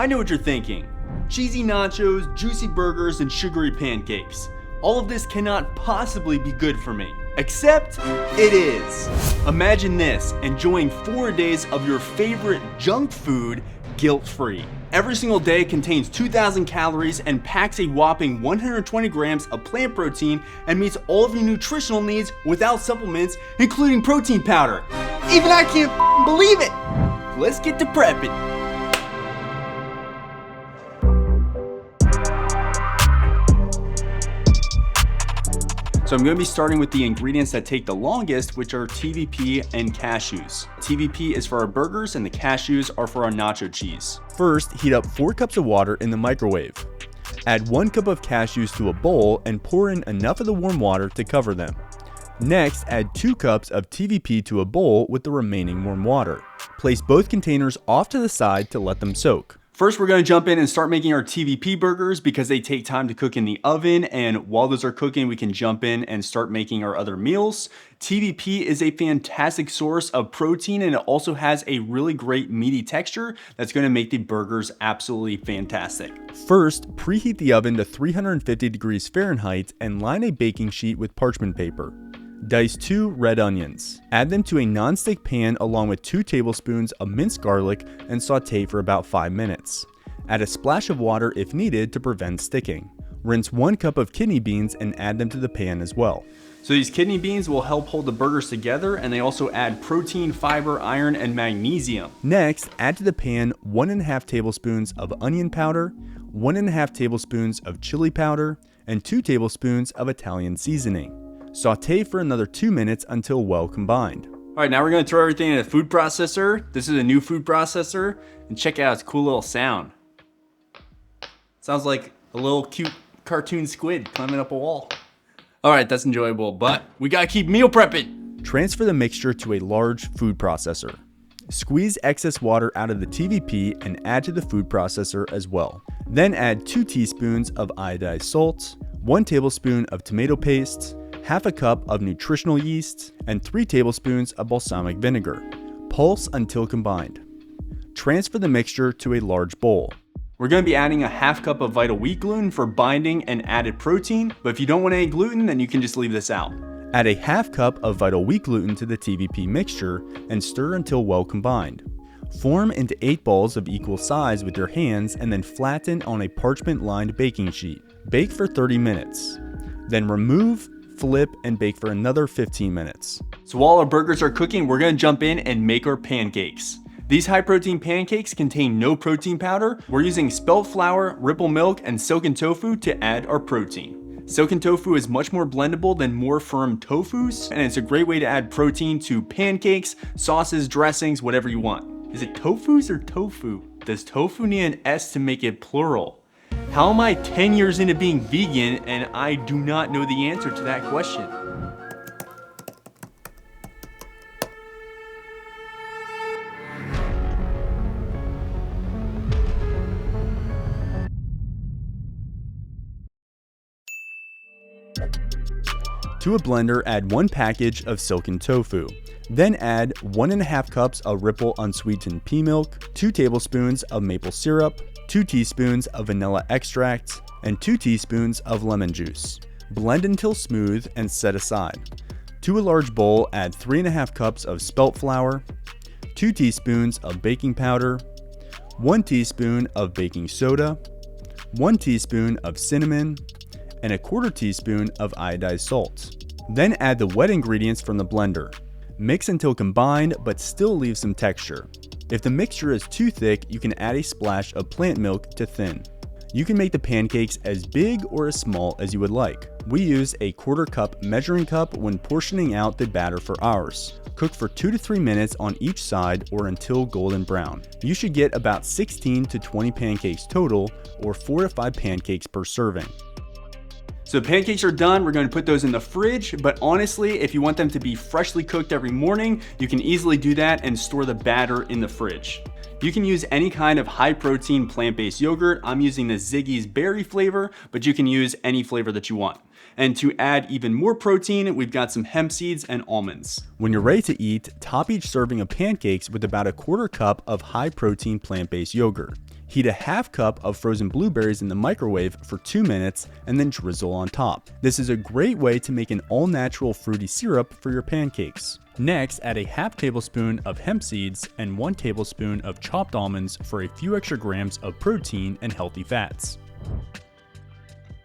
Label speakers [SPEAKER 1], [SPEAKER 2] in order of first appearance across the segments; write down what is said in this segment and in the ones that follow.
[SPEAKER 1] I know what you're thinking. Cheesy nachos, juicy burgers, and sugary pancakes. All of this cannot possibly be good for me. Except it is. Imagine this, enjoying 4 days of your favorite junk food guilt-free. Every single day contains 2,000 calories and packs a whopping 120 grams of plant protein and meets all of your nutritional needs without supplements, including protein powder. Even I can't believe it. Let's get to prepping. So I'm going to be starting with the ingredients that take the longest, which are TVP and cashews. TVP is for our burgers and the cashews are for our nacho cheese.
[SPEAKER 2] First, heat up 4 cups of water in the microwave. Add 1 cup of cashews to a bowl and pour in enough of the warm water to cover them. Next, add 2 cups of TVP to a bowl with the remaining warm water. Place both containers off to the side to let them soak.
[SPEAKER 1] First, we're going to jump in and start making our TVP burgers because they take time to cook in the oven, and while those are cooking, we can jump in and start making our other meals. TVP is a fantastic source of protein, and it also has a really great meaty texture that's going to make the burgers absolutely fantastic.
[SPEAKER 2] First, preheat the oven to 350 degrees Fahrenheit and line a baking sheet with parchment paper. Dice 2 red onions. Add them to a non-stick pan along with 2 tablespoons of minced garlic and saute for about 5 minutes. Add a splash of water if needed to prevent sticking. Rinse 1 cup of kidney beans and add them to the pan as well.
[SPEAKER 1] So these kidney beans will help hold the burgers together, and they also add protein, fiber, iron, and magnesium.
[SPEAKER 2] Next, add to the pan 1.5 tablespoons of onion powder, 1.5 tablespoons of chili powder, and 2 tablespoons of Italian seasoning. Saute for another 2 minutes until well combined.
[SPEAKER 1] All right, now we're going to throw everything in a food processor. This is a new food processor, and check out its cool little sound. Sounds like a little cute cartoon squid climbing up a wall. All right, that's enjoyable, but we got to keep meal prepping.
[SPEAKER 2] Transfer the mixture to a large food processor. Squeeze excess water out of the TVP and add to the food processor as well. Then add 2 teaspoons of iodized salt, 1 tablespoon of tomato paste, half a cup of nutritional yeast, and 3 tablespoons of balsamic vinegar. Pulse until combined. Transfer the mixture to a large bowl.
[SPEAKER 1] We're going to be adding a half cup of vital wheat gluten for binding and added protein, but if you don't want any gluten, then you can just leave this out.
[SPEAKER 2] Add a half cup of vital wheat gluten to the TVP mixture and stir until well combined. Form into 8 balls of equal size with your hands and then flatten on a parchment-lined baking sheet. Bake for 30 minutes. Then remove, flip, and bake for another 15 minutes.
[SPEAKER 1] So while our burgers are cooking, we're going to jump in and make our pancakes. These high protein pancakes contain no protein powder. We're using spelt flour, ripple milk, and silken tofu to add our protein. Silken tofu is much more blendable than more firm tofus, and it's a great way to add protein to pancakes, sauces, dressings, whatever you want. Is it tofus or tofu? Does tofu need an S to make it plural? How am I 10 years into being vegan and I do not know the answer to that question?
[SPEAKER 2] To a blender, add 1 package of silken tofu. Then add 1.5 cups of Ripple unsweetened pea milk, 2 tablespoons of maple syrup, 2 teaspoons of vanilla extract, and 2 teaspoons of lemon juice. Blend until smooth and set aside. To a large bowl, add 3.5 cups of spelt flour, 2 teaspoons of baking powder, 1 teaspoon of baking soda, 1 teaspoon of cinnamon, and 1/4 teaspoon of iodized salt. Then add the wet ingredients from the blender. Mix until combined, but still leave some texture. If the mixture is too thick, you can add a splash of plant milk to thin. You can make the pancakes as big or as small as you would like. We use a 1/4 cup measuring cup when portioning out the batter for ours. Cook for 2 to 3 minutes on each side or until golden brown. You should get about 16 to 20 pancakes total, or 4 to 5 pancakes per serving.
[SPEAKER 1] So pancakes are done. We're going to put those in the fridge, but honestly, if you want them to be freshly cooked every morning, you can easily do that and store the batter in the fridge. You can use any kind of high protein plant-based yogurt. I'm using the Ziggy's berry flavor, but you can use any flavor that you want. And to add even more protein, we've got some hemp seeds and almonds.
[SPEAKER 2] When you're ready to eat, top each serving of pancakes with about 1/4 cup of high protein plant-based yogurt. Heat a half cup of frozen blueberries in the microwave for 2 minutes and then drizzle on top. This is a great way to make an all-natural fruity syrup for your pancakes. Next, add a half tablespoon of hemp seeds and 1 tablespoon of chopped almonds for a few extra grams of protein and healthy fats.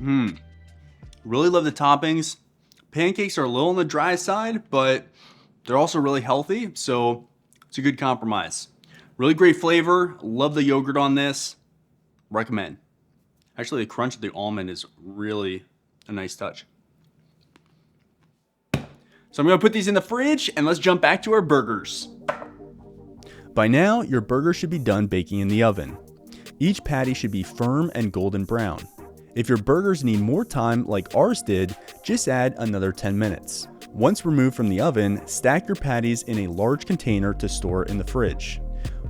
[SPEAKER 1] Really love the toppings. Pancakes are a little on the dry side, but they're also really healthy, so it's a good compromise. Really great flavor. Love the yogurt on this. Recommend. Actually, the crunch of the almond is really a nice touch. So I'm gonna put these in the fridge and let's jump back to our burgers.
[SPEAKER 2] By now, your burger should be done baking in the oven. Each patty should be firm and golden brown. If your burgers need more time like ours did, just add another 10 minutes. Once removed from the oven, stack your patties in a large container to store in the fridge.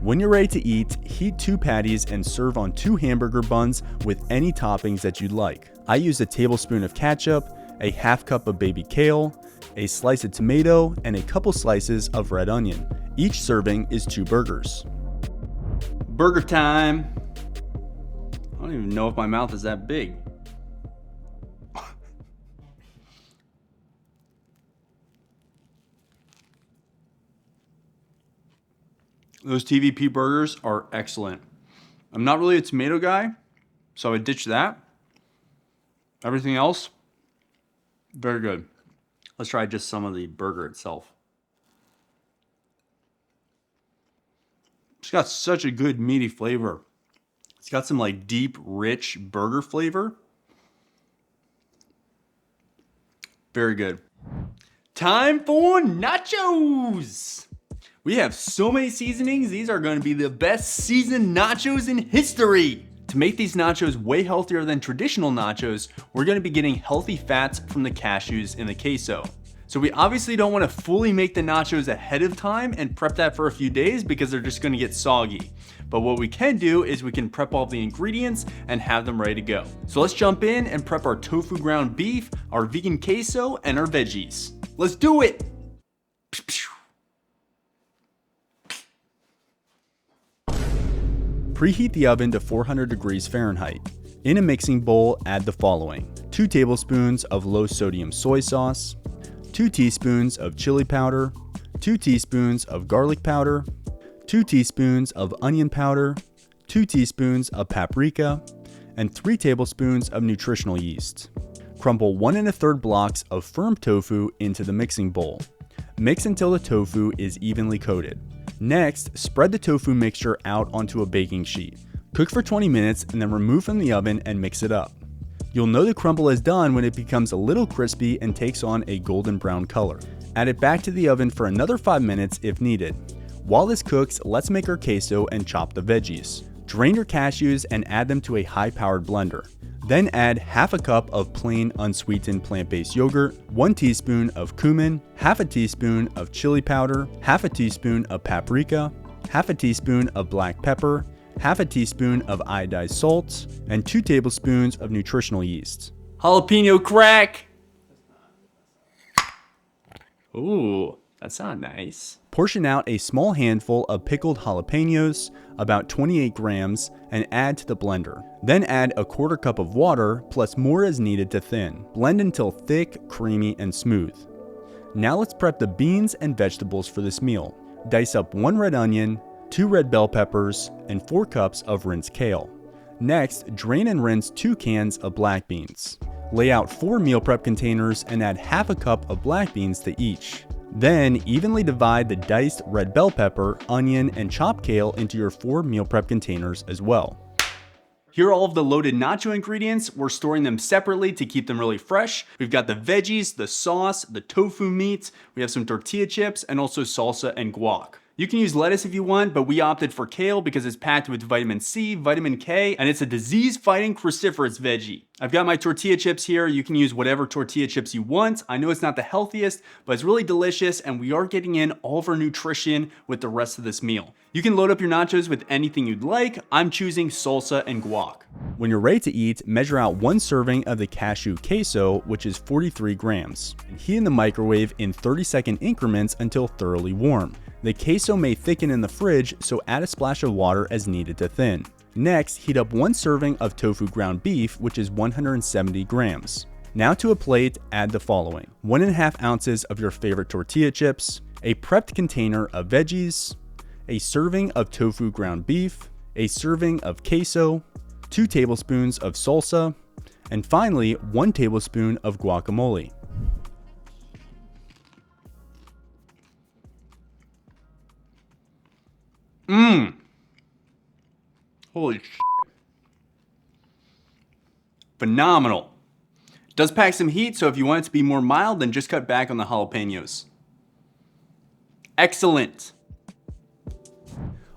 [SPEAKER 2] When you're ready to eat, heat 2 patties and serve on 2 hamburger buns with any toppings that you'd like. I used a tablespoon of ketchup, a half cup of baby kale, a slice of tomato, and a couple slices of red onion. Each serving is 2 burgers.
[SPEAKER 1] Burger time. I don't even know if my mouth is that big. Those TVP burgers are excellent. I'm not really a tomato guy, so I would ditch that. Everything else, very good. Let's try just some of the burger itself. It's got such a good meaty flavor. It's got some like deep, rich burger flavor. Very good. Time for nachos. We have so many seasonings. These are going to be the best seasoned nachos in history. To make these nachos way healthier than traditional nachos, we're going to be getting healthy fats from the cashews in the queso. So we obviously don't want to fully make the nachos ahead of time and prep that for a few days because they're just going to get soggy. But what we can do is we can prep all the ingredients and have them ready to go. So let's jump in and prep our tofu ground beef, our vegan queso, and our veggies. Let's do it!
[SPEAKER 2] Preheat the oven to 400 degrees Fahrenheit. In a mixing bowl, add the following: 2 tablespoons of low sodium soy sauce, 2 teaspoons of chili powder, 2 teaspoons of garlic powder, 2 teaspoons of onion powder, 2 teaspoons of paprika, and 3 tablespoons of nutritional yeast. Crumble 1 1/3 blocks of firm tofu into the mixing bowl. Mix until the tofu is evenly coated. Next, spread the tofu mixture out onto a baking sheet. Cook for 20 minutes and then remove from the oven and mix it up. You'll know the crumble is done when it becomes a little crispy and takes on a golden brown color. Add it back to the oven for another 5 minutes if needed. While this cooks, let's make our queso and chop the veggies. Drain your cashews and add them to a high-powered blender. Then add half a cup of plain unsweetened plant-based yogurt, 1 teaspoon of cumin, half a teaspoon of chili powder, half a teaspoon of paprika, half a teaspoon of black pepper, half a teaspoon of iodized salt, and 2 tablespoons of nutritional yeast.
[SPEAKER 1] Jalapeno crack! Ooh, that sounds nice.
[SPEAKER 2] Portion out a small handful of pickled jalapenos, about 28 grams, and add to the blender. Then add a 1/4 cup of water, plus more as needed to thin. Blend until thick, creamy, and smooth. Now let's prep the beans and vegetables for this meal. Dice up 1 red onion, 2 red bell peppers, and 4 cups of rinsed kale. Next, drain and rinse 2 cans of black beans. Lay out 4 meal prep containers and add half a cup of black beans to each. Then evenly divide the diced red bell pepper, onion, and chopped kale into your 4 meal prep containers as well.
[SPEAKER 1] Here are all of the loaded nacho ingredients. We're storing them separately to keep them really fresh. We've got the veggies, the sauce, the tofu meat, we have some tortilla chips, and also salsa and guac. You can use lettuce if you want, but we opted for kale because it's packed with vitamin C, vitamin K, and it's a disease-fighting cruciferous veggie. I've got my tortilla chips here. You can use whatever tortilla chips you want. I know it's not the healthiest, but it's really delicious, and we are getting in all of our nutrition with the rest of this meal. You can load up your nachos with anything you'd like. I'm choosing salsa and guac.
[SPEAKER 2] When you're ready to eat, measure out 1 serving of the cashew queso, which is 43 grams, and heat in the microwave in 30-second increments until thoroughly warm. The queso may thicken in the fridge, so add a splash of water as needed to thin. Next, heat up 1 serving of tofu ground beef, which is 170 grams. Now to a plate, add the following: 1.5 ounces of your favorite tortilla chips, a prepped container of veggies, a serving of tofu ground beef, a serving of queso, 2 tablespoons of salsa, and finally 1 tablespoon of guacamole.
[SPEAKER 1] Holy shit. Phenomenal. Does pack some heat, so if you want it to be more mild, then just cut back on the jalapenos. Excellent.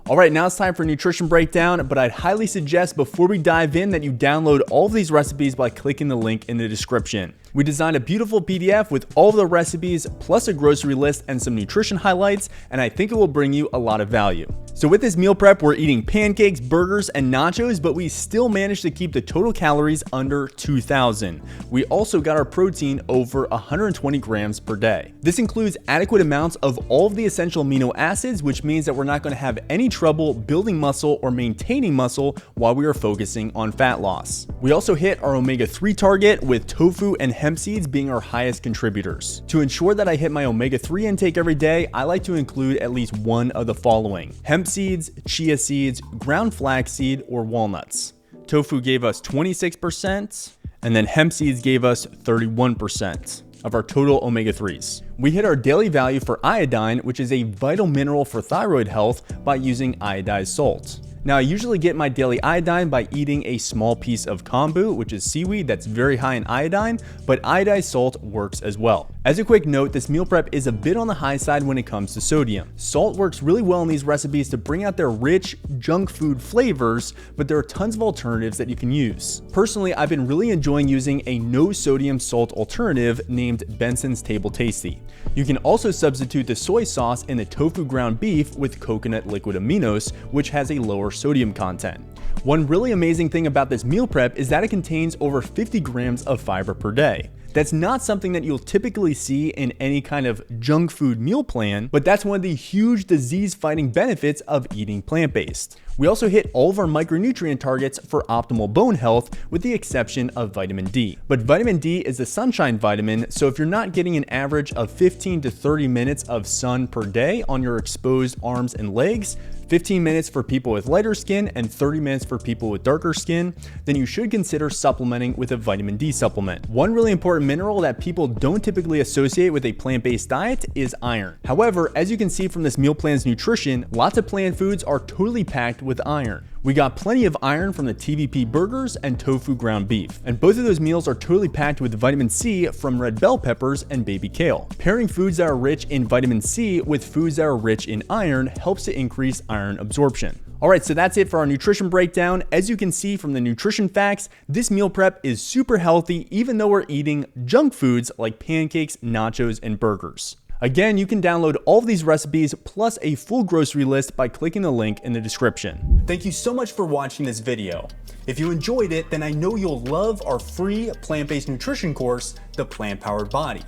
[SPEAKER 2] All right, now it's time for a nutrition breakdown, but I'd highly suggest before we dive in that you download all of these recipes by clicking the link in the description. We designed a beautiful PDF with all of the recipes, plus a grocery list and some nutrition highlights, and I think it will bring you a lot of value. So with this meal prep, we're eating pancakes, burgers, and nachos, but we still managed to keep the total calories under 2,000. We also got our protein over 120 grams per day. This includes adequate amounts of all of the essential amino acids, which means that we're not going to have any trouble building muscle or maintaining muscle while we are focusing on fat loss. We also hit our omega-3 target, with tofu and hemp seeds being our highest contributors. To ensure that I hit my omega-3 intake every day, I like to include at least one of the following: hemp seeds, chia seeds, ground flaxseed, or walnuts. Tofu gave us 26%, and then hemp seeds gave us 31% of our total omega-3s. We hit our daily value for iodine, which is a vital mineral for thyroid health, by using iodized salt. Now, I usually get my daily iodine by eating a small piece of kombu, which is seaweed that's very high in iodine, but iodized salt works as well. As a quick note, this meal prep is a bit on the high side when it comes to sodium. Salt works really well in these recipes to bring out their rich junk food flavors, but there are tons of alternatives that you can use. Personally, I've been really enjoying using a no sodium salt alternative named Benson's Table Tasty. You can also substitute the soy sauce in the tofu ground beef with coconut liquid aminos, which has a lower sodium content. One really amazing thing about this meal prep is that it contains over 50 grams of fiber per day. That's not something that you'll typically see in any kind of junk food meal plan, but that's one of the huge disease-fighting benefits of eating plant-based. We also hit all of our micronutrient targets for optimal bone health, with the exception of vitamin D. But vitamin D is a sunshine vitamin, so if you're not getting an average of 15 to 30 minutes of sun per day on your exposed arms and legs, 15 minutes for people with lighter skin and 30 minutes for people with darker skin, then you should consider supplementing with a vitamin D supplement. One really important mineral that people don't typically associate with a plant-based diet is iron. However, as you can see from this meal plan's nutrition, lots of plant foods are totally packed with iron. We got plenty of iron from the TVP burgers and tofu ground beef, and both of those meals are totally packed with vitamin C from red bell peppers and baby kale. Pairing foods that are rich in vitamin C with foods that are rich in iron helps to increase iron absorption. Alright, so that's it for our nutrition breakdown. As you can see from the nutrition facts, this meal prep is super healthy even though we're eating junk foods like pancakes, nachos, and burgers. Again, you can download all of these recipes plus a full grocery list by clicking the link in the description. Thank you so much for watching this video. If you enjoyed it, then I know you'll love our free plant-based nutrition course, The Plant-Powered Body.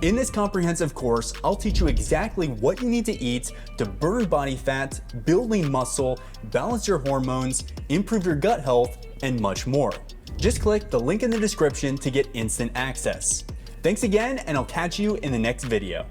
[SPEAKER 2] In this comprehensive course, I'll teach you exactly what you need to eat to burn body fat, build lean muscle, balance your hormones, improve your gut health, and much more. Just click the link in the description to get instant access. Thanks again, and I'll catch you in the next video.